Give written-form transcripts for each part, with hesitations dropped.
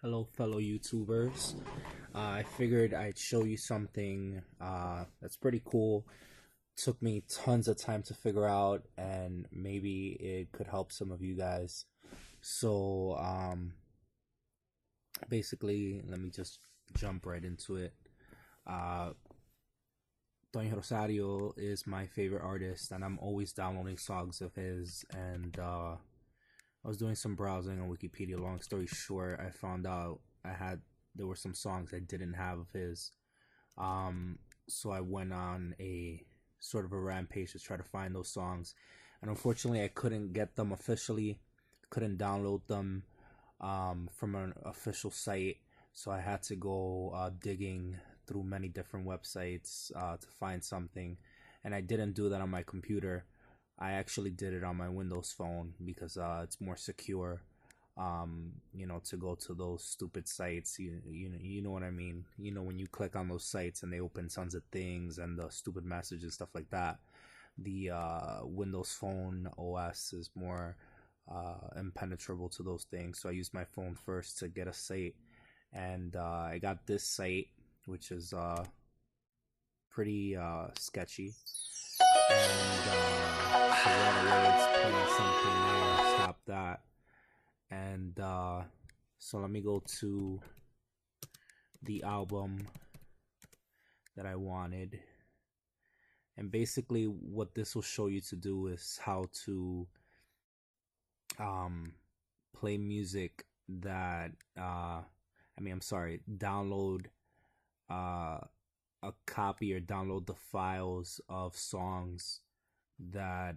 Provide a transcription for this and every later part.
Hello, fellow YouTubers. I figured I'd show you something that's pretty cool. Took me tons of time to figure out, and maybe it could help some of you guys. So, basically, let me just jump right into it. Uh, Tony Rosario is my favorite artist, and I'm always downloading songs of his. And I was doing some browsing on Wikipedia. Long story short, I found out there were some songs I didn't have of his. So I went on a sort of a rampage to try to find those songs, and unfortunately, I couldn't get them officially. Couldn't download them from an official site, so I had to go digging through many different websites to find something, and I didn't do that on my computer. I actually did it on my Windows phone because it's more secure. To go to those stupid sites, you know what I mean. When you click on those sites and they open tons of things and the stupid messages, stuff like that. The Windows Phone OS is more impenetrable to those things. So I used my phone first to get a site, and I got this site, which is pretty sketchy. And so right away it's playing something there. Stop that. And so let me go to the album that I wanted. And basically what this will show you to do is how to play music that download a copy or download the files of songs that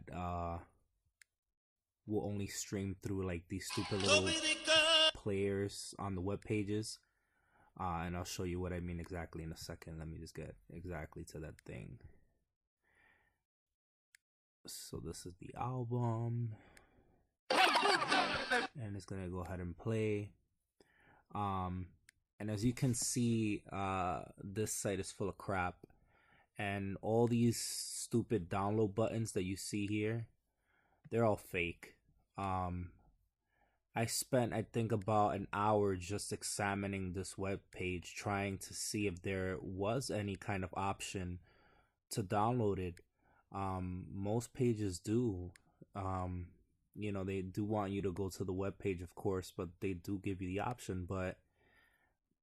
will only stream through like these stupid little players on the web pages. And I'll show you what I mean exactly in a second. Let me just get exactly to that thing. So this is the album, and it's gonna go ahead and play. And as you can see, this site is full of crap, and all these stupid download buttons that you see here, they're all fake. I spent, I think, about an hour just examining this web page, trying to see if there was any kind of option to download it. Most pages do. They do want you to go to the web page, of course, but they do give you the option. But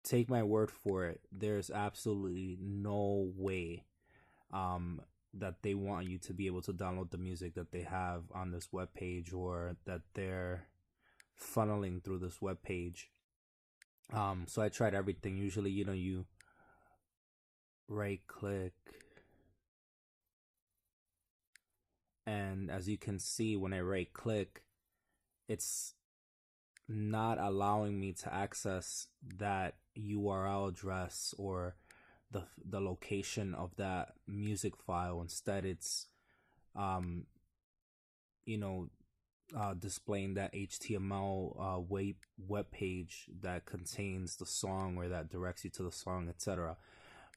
take my word for it, there's absolutely no way that they want you to be able to download the music that they have on this web page, or that they're funneling through this web page. So I tried everything. Usually, you right click, and as you can see, when I right click, it's not allowing me to access that URL address or the location of that music file. Instead, it's displaying that HTML web page that contains the song, or that directs you to the song, etc.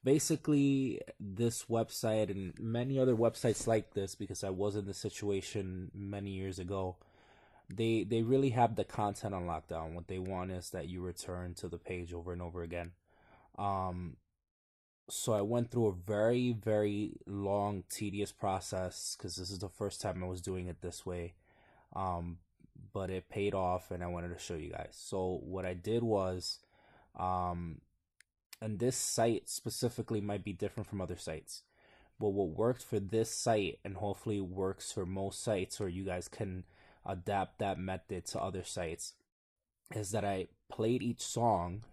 Basically, this website and many other websites like this, because I was in this situation many years ago, they really have the content on lockdown. What they want is that you return to the page over and over again. So I went through a very, very long, tedious process, because this is the first time I was doing it this way. But it paid off, and I wanted to show you guys. So what I did was, and this site specifically might be different from other sites, but what worked for this site, and hopefully works for most sites, or you guys can adapt that method to other sites, is that I played each song.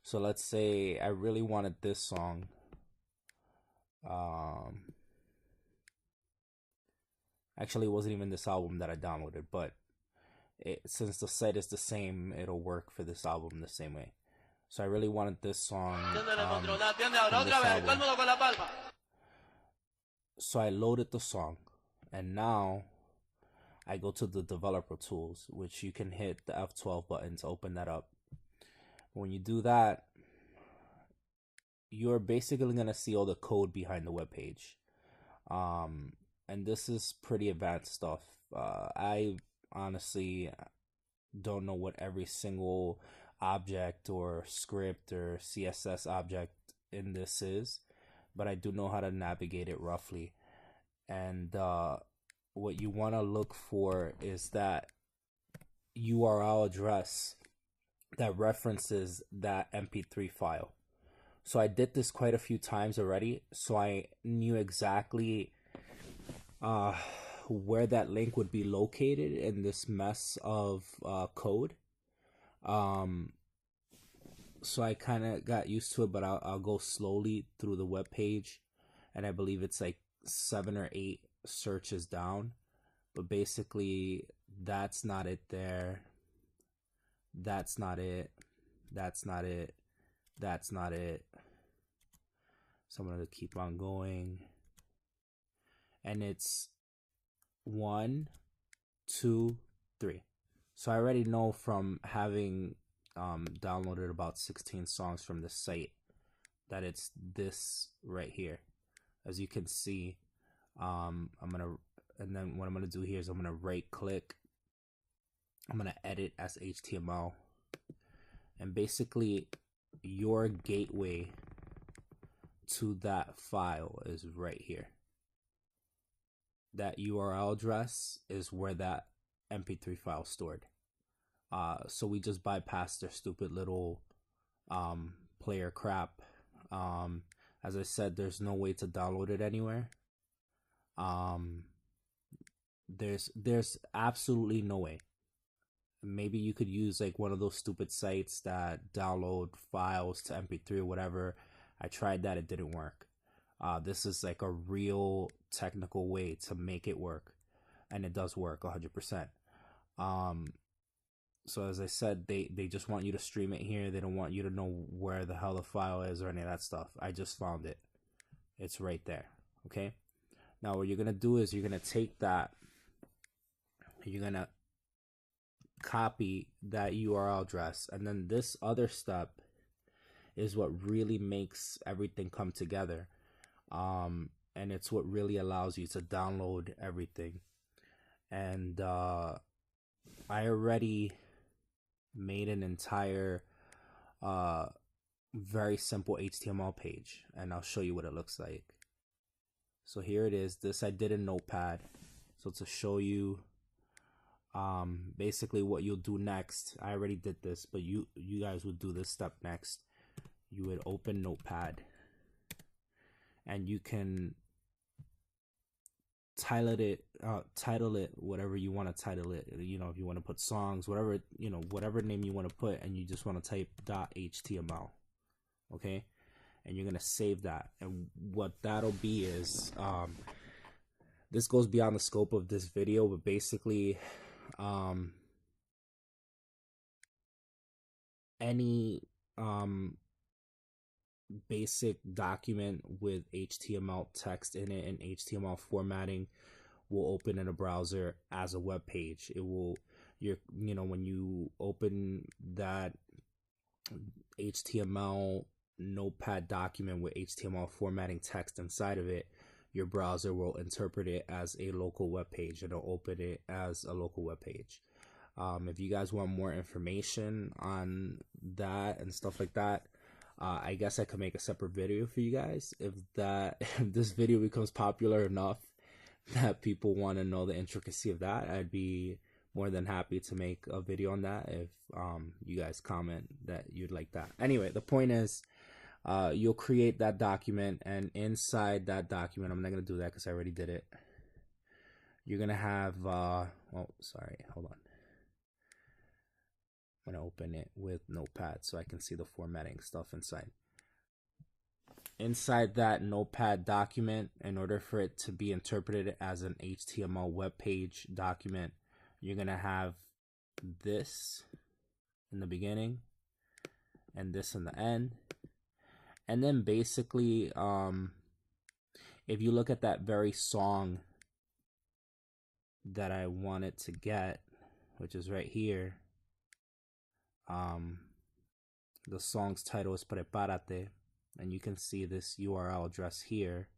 So let's say I really wanted this song. Actually, it wasn't even this album that I downloaded, but since the site is the same, it'll work for this album the same way. So I really wanted this song from this album. So I loaded the song, and now I go to the developer tools, which you can hit the F12 button to open that up. When you do that, you're basically going to see all the code behind the web page. And this is pretty advanced stuff. I honestly don't know what every single object or script or CSS object in this is, but I do know how to navigate it roughly. And what you want to look for is that URL address that references that MP3 file. So I did this quite a few times already, so I knew exactly where that link would be located in this mess of code. So I kind of got used to it, but I'll go slowly through the web page, and I believe it's like 7 or 8 searches down. But basically, that's not it there. That's not it. That's not it. That's not it. So I'm going to keep on going. And it's 1, 2, 3. So I already know from having downloaded about 16 songs from the site that it's this right here. As you can see, and then what I'm gonna do here is I'm gonna right click. I'm gonna edit as HTML, and basically your gateway to that file is right here. That URL address is where that MP3 file is stored. So we just bypassed their stupid little player crap. As I said, there's no way to download it anywhere. There's absolutely no way. Maybe you could use like one of those stupid sites that download files to MP3 or whatever. I tried that, it didn't work. This is like a real technical way to make it work, and it does work 100%. So as I said, they just want you to stream it here. They don't want you to know where the hell the file is or any of that stuff. I just found it. It's right there. Okay. Now what you're gonna do is you're gonna take that. You're gonna copy that URL address, and then this other step is what really makes everything come together. And it's what really allows you to download everything. And I already made an entire very simple HTML page, and I'll show you what it looks like. So here it is. This I did in Notepad. So to show you basically what you'll do next, I already did this, but you guys would do this step next. You would open Notepad, and you can title it whatever you want to title it. You know, if you want to put songs, whatever, you know, whatever name you want to put, and you just want to type .html. Okay, and you're gonna save that. And what that'll be is this goes beyond the scope of this video, but basically any basic document with HTML text in it and HTML formatting will open in a browser as a web page. It will, you know, when you open that HTML Notepad document with HTML formatting text inside of it, your browser will interpret it as a local web page, and it'll open it as a local web page. If you guys want more information on that and stuff like that, I guess I could make a separate video for you guys. If this video becomes popular enough that people want to know the intricacy of that, I'd be more than happy to make a video on that if you guys comment that you'd like that. Anyway, the point is, you'll create that document, and inside that document, I'm not going to do that because I already did it. You're going to have, oh, sorry, hold on. I'm going to open it with Notepad so I can see the formatting stuff inside. Inside that Notepad document, in order for it to be interpreted as an HTML web page document, you're going to have this in the beginning and this in the end. And then basically, if you look at that very song that I wanted to get, which is right here, the song's title is Prepárate, and you can see this URL address here.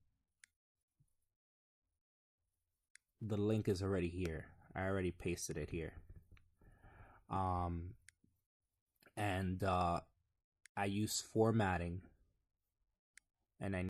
The link is already here. I already pasted it here. And and I use formatting, and I